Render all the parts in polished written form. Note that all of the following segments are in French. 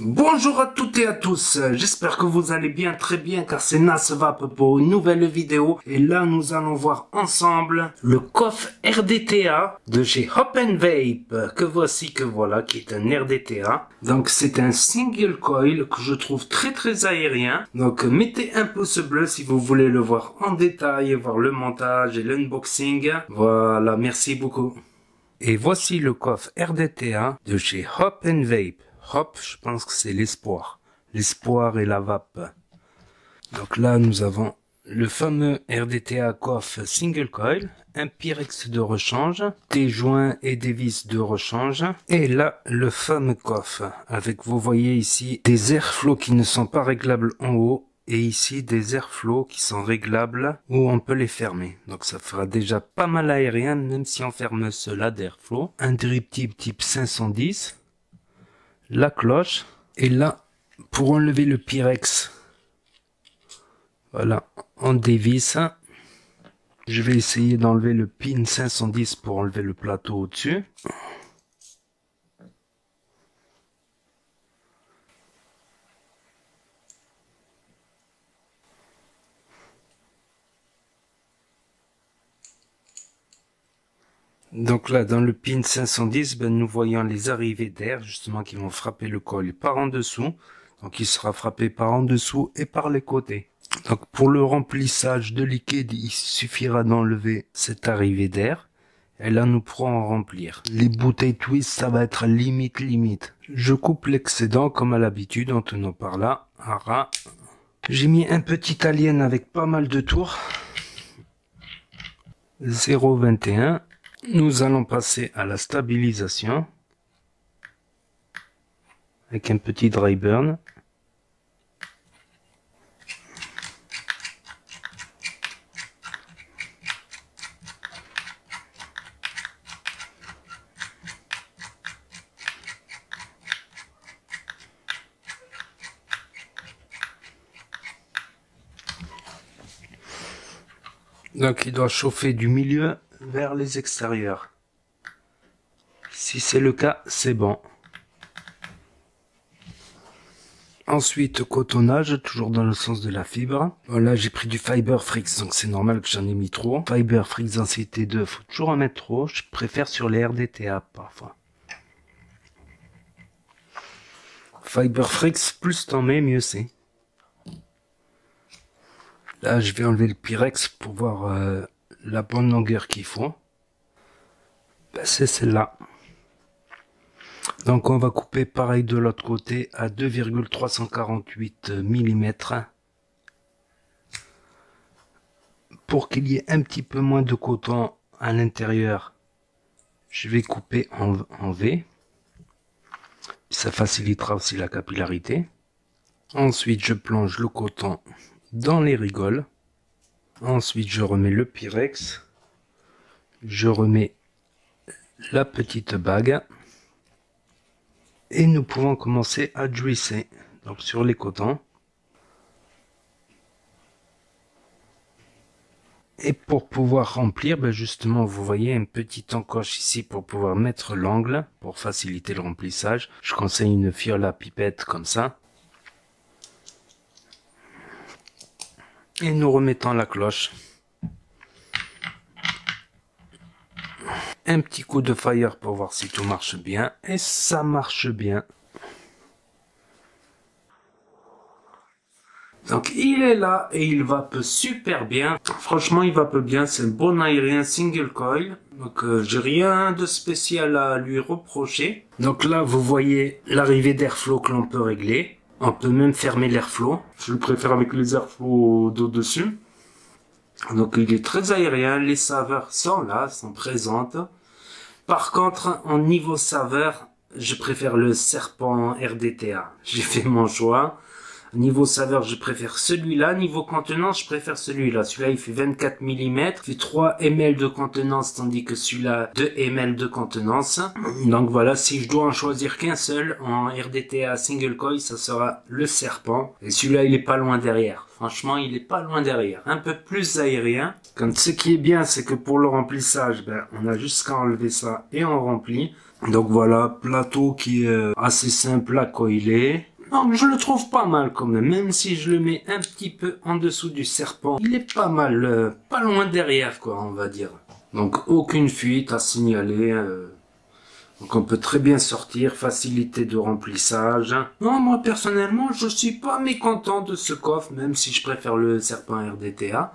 Bonjour à toutes et à tous, j'espère que vous allez bien, très bien, car c'est Nasvap pour une nouvelle vidéo. Et là, nous allons voir ensemble le coffre RDTA de chez Hop & Vape, que voici, que voilà, qui est un RDTA. Donc c'est un single coil que je trouve très aérien. Donc mettez un pouce bleu si vous voulez le voir en détail, voir le montage et l'unboxing. Voilà, merci beaucoup. Et voici le coffre RDTA de chez Hop & Vape. Hop, je pense que c'est l'espoir. L'espoir et la vape. Donc là, nous avons le fameux RDTA coffre single coil, un Pyrex de rechange, des joints et des vis de rechange. Et là, le fameux coffre avec, vous voyez ici, des airflows qui ne sont pas réglables en haut. Et ici, des airflows qui sont réglables où on peut les fermer. Donc ça fera déjà pas mal aérien, même si on ferme cela d'airflow. Un drip tip type 510. La cloche, et là, pour enlever le Pyrex, voilà, on dévisse. Je vais essayer d'enlever le pin 510 pour enlever le plateau au-dessus. Donc là, dans le pin 510, nous voyons les arrivées d'air, justement, qui vont frapper le coil par en dessous. Donc il sera frappé par en dessous et par les côtés. Donc pour le remplissage de liquide, il suffira d'enlever cette arrivée d'air. Et là, nous pourrons en remplir. Les bouteilles twist, ça va être limite. Je coupe l'excédent comme à l'habitude en tenant par là. J'ai mis un petit alien avec pas mal de tours. 0,21. Nous allons passer à la stabilisation avec un petit dry burn. Donc il doit chauffer du milieu vers les extérieurs. Si c'est le cas, c'est bon. Ensuite, cotonnage, toujours dans le sens de la fibre. Voilà, j'ai pris du Fiber Frix, donc c'est normal que j'en ai mis trop. Fiber Frix densité 2, faut toujours en mettre trop. Je préfère sur les RDTA parfois. Fiber Frix, plus t'en mets, mieux c'est. Là, je vais enlever le Pyrex pour voir la bonne longueur qu'il faut. C'est celle-là. Donc on va couper pareil de l'autre côté à 2,348 mm pour qu'il y ait un petit peu moins de coton à l'intérieur. Je vais couper en V. Ça facilitera aussi la capillarité. Ensuite je plonge le coton dans les rigoles. Ensuite je remets le Pyrex. Je remets la petite bague. Et nous pouvons commencer à juicer, donc sur les cotons. Et pour pouvoir remplir, justement, vous voyez une petite encoche ici pour pouvoir mettre l'angle, pour faciliter le remplissage. Je conseille une fiole à pipette comme ça. Et nous remettons la cloche. Un petit coup de fire pour voir si tout marche bien. Et ça marche bien. Donc il est là et il vape super bien. Franchement il vape bien. C'est un bon aérien single coil. Donc j'ai rien de spécial à lui reprocher. Donc là vous voyez l'arrivée d'airflow que l'on peut régler. On peut même fermer l'airflow. Je le préfère avec les airflows d'au-dessus. Donc il est très aérien. Les saveurs sont là, sont présentes. Par contre, en niveau saveur, je préfère le serpent RDTA. J'ai fait mon choix. Niveau saveur, je préfère celui-là. Niveau contenance, je préfère celui-là. Celui-là, il fait 24 mm. Il fait 3 ml de contenance, tandis que celui-là, 2 ml de contenance. Donc voilà, si je dois en choisir qu'un seul, en RDTA single coil, ça sera le serpent. Et celui-là, il est pas loin derrière. Franchement, il est pas loin derrière. Un peu plus aérien. Comme ce qui est bien, c'est que pour le remplissage, on a juste qu'à enlever ça et on remplit. Donc voilà, plateau qui est assez simple à coiler. Non, je le trouve pas mal quand même si je le mets un petit peu en dessous du serpent. Il est pas mal, pas loin derrière, quoi, on va dire. Donc, aucune fuite à signaler. Donc, on peut très bien sortir, facilité de remplissage. Non, moi, personnellement, je suis pas mécontent de ce coffre, même si je préfère le serpent RDTA.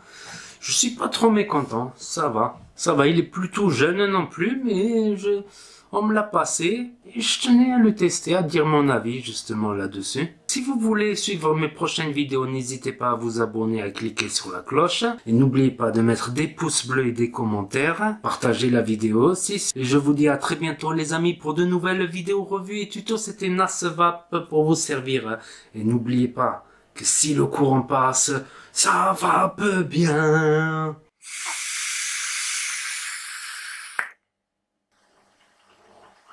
Je suis pas trop mécontent, ça va. Ça va, il est plutôt jeune non plus, mais on me l'a passé et je tenais à le tester, à dire mon avis justement là-dessus. Si vous voulez suivre mes prochaines vidéos, n'hésitez pas à vous abonner, à cliquer sur la cloche. Et n'oubliez pas de mettre des pouces bleus et des commentaires. Partagez la vidéo aussi. Et je vous dis à très bientôt les amis pour de nouvelles vidéos, revues et tutos. C'était NasVap pour vous servir. Et n'oubliez pas que si le courant passe, ça va peu bien.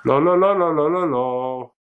La la la la la la la.